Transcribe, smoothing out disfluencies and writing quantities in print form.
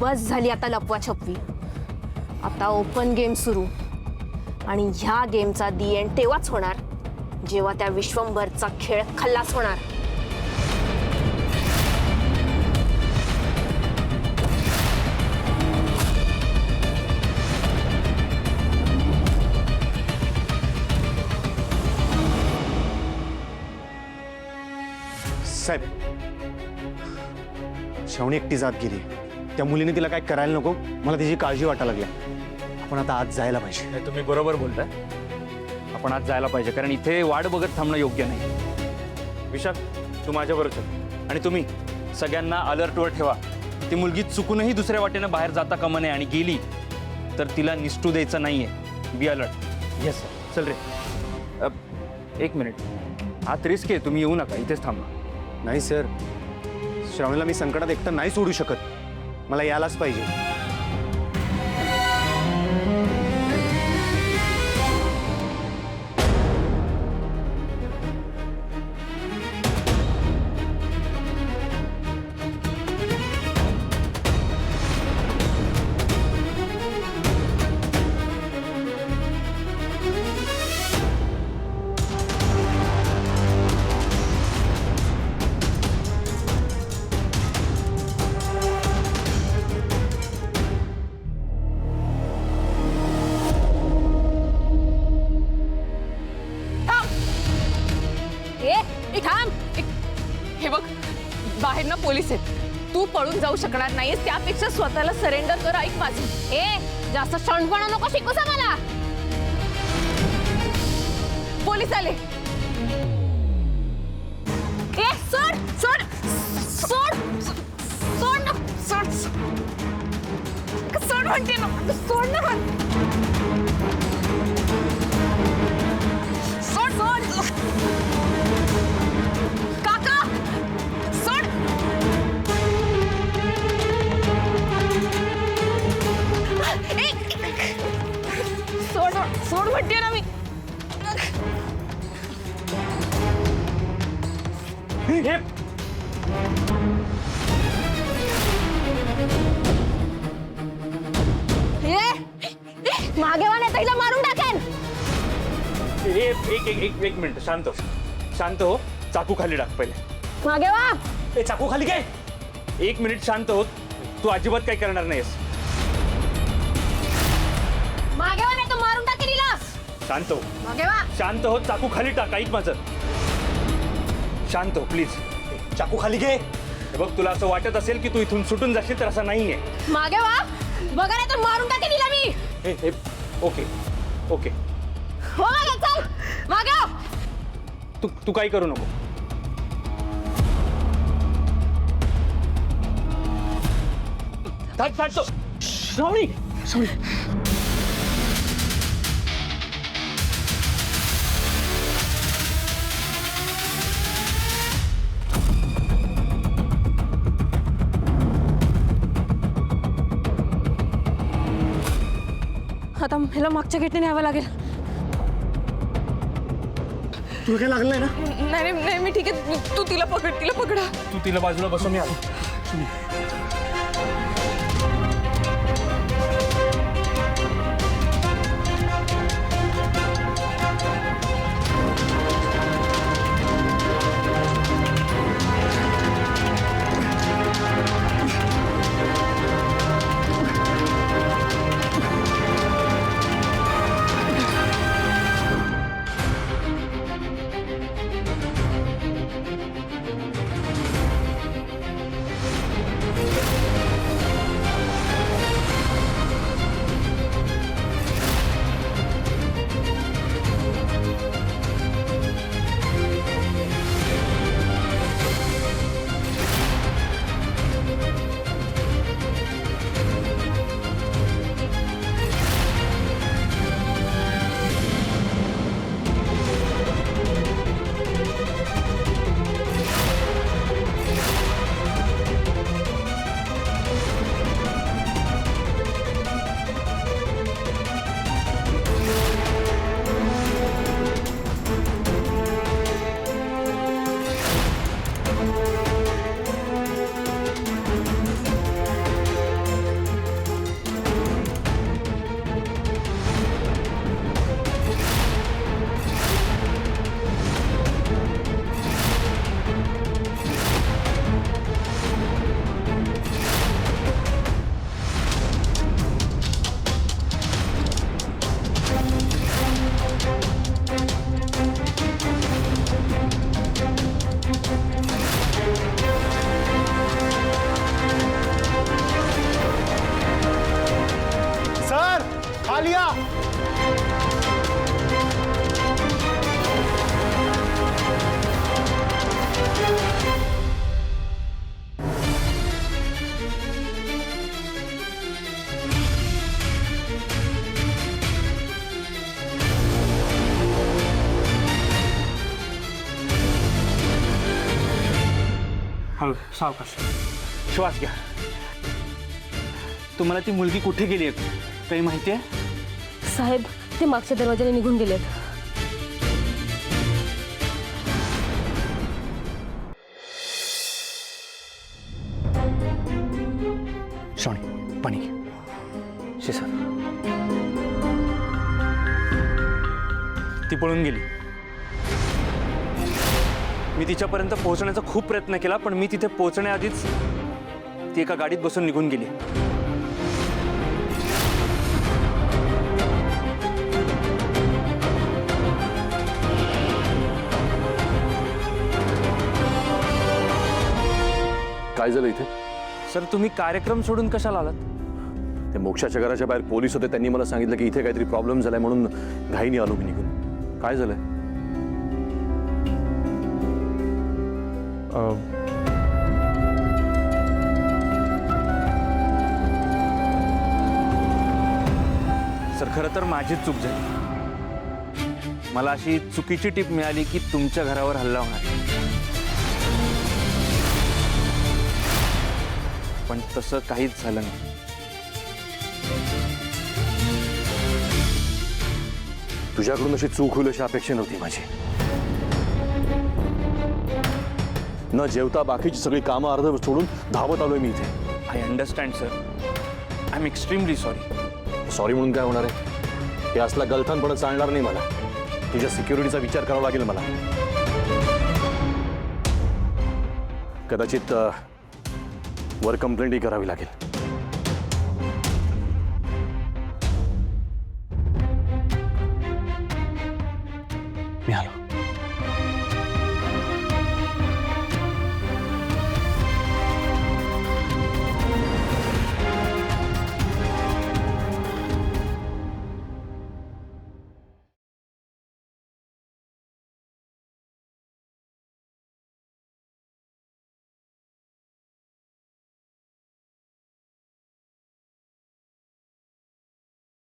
बस झाली आता लपवाछपवी. आता ओपन गेम सुरू. आणि ह्या गेमचा दी एंड तेव्हाच होणार जेव्हा त्या विश्वंभरचा खेळ खल्लास होणार. साहेब, श्रावणी एकटी जात गेली. त्या मुलीने तिला काय करायला नको, मला तिची काळजी वाटायला लागली. आपण आता आज जायला पाहिजे. तुम्ही बरोबर बोलताय. आपण आज जायला पाहिजे, कारण इथे वाट बघत थांबणं योग्य नाही. विशाख, तू माझ्याबरोबर चल. आणि तुम्ही सगळ्यांना अलर्टवर ठेवा. ती मुलगी चुकूनही दुसऱ्या वाटेनं बाहेर जाता कामा नये, आणि गेली तर तिला निसटू द्यायचं नाहीये. Be alert. Yes sir. चल रे. एक मिनिट. आत रिस्क आहे, तुम्ही येऊ नका, इथेच थांबा. नाही सर, श्रावणीला मी संकटात एकटं नाही सोडू शकत. मला यायलाच पाहिजे. हे बघ, बाहेर ना पोलीस आहेत. तू पळून जाऊ शकणार नाहीस. त्यापेक्षा स्वतःला सरेंडर कर. ऐक माझं. जास्त शहाणपणा नको शिकूस मला. पोलीस आले. सोड सोड सोड सोड ना. सोड सोड म्हणते ना. सोड ना. सोड सोड. काका सोड. सोड सोड म्हणते ना मी. मागे वाले तिला मारून टाकेन. एक मिनिट. शांत हो. शांत हो. चाकू खाली टाक पहिले. मागे वा. ए, चाकू खाली काय? एक मिनिट शांत हो. तू अजिबात काय करणार नाहीस. मागे वा, नाही तर मारून टाकेन हिला. शांत हो. मागे वा. शांत हो. चाकू खाली टाक. ऐक माझं. शांत हो प्लीज. चाकू खाली घे. बघ, तुला असं वाटत असेल की तू इथून सुटून जाशील, तर असं नाहीये. मागे वा. बघा, नाही तर मारून टाकेन हिला मी. Okay okay. हो मागे. चल मागे वा. तू काही करू नको. श्रावणी. आता ह्याला मागच्या गेटने न्यावं लागेल. तुला काय लागलंय ना? नाही नाही, मी ठीक आहे. तू तिला पकड. तिला पकडा. तू तिला बाजूला बसव. मी आलो. हळू सावकाश श्वास घ्या. तुम्हाला ती मुलगी कुठे गेली आहे काही माहिती आहे? साहेब ते मागच्या दरवाजाने निघून गेलेत. श्रावणी पाणी घे. शिसा. ती पळून गेली. मी तिच्यापर्यंत पोहोचण्याचा खूप प्रयत्न केला पण मी तिथे पोहोचण्याआधीच ती एका गाडीत बसून निघून गेली. काय झालं इथे? सर तुम्ही कार्यक्रम सोडून कशाला आलात? ते मोक्षाच्या घराच्या बाहेर पोलीस होते, त्यांनी मला सांगितलं की इथे काहीतरी प्रॉब्लेम झालाय म्हणून घाईने आलो मी निघून. काय झालंय? सर खरं तर माझीच चूक झाली. मला अशी चुकीची टीप मिळाली की तुमच्या घरावर हल्ला होणार, पण तसं काहीच झालं नाही. तुझ्याकडून अशी चूक होईल अशी अपेक्षा नव्हती माझी. न जेवता बाकीची सगळी कामं अर्धवट सोडून धावत आलोय मी इथे. I understand sir. I am extremely sorry. Sorry म्हणून काय होणार आहे? हे असला गलथानपणा चालणार नाही मला. तुझ्या सिक्युरिटीचा विचार करावा लागेल मला. कदाचित वर कंप्लेंटही करावी लागेल.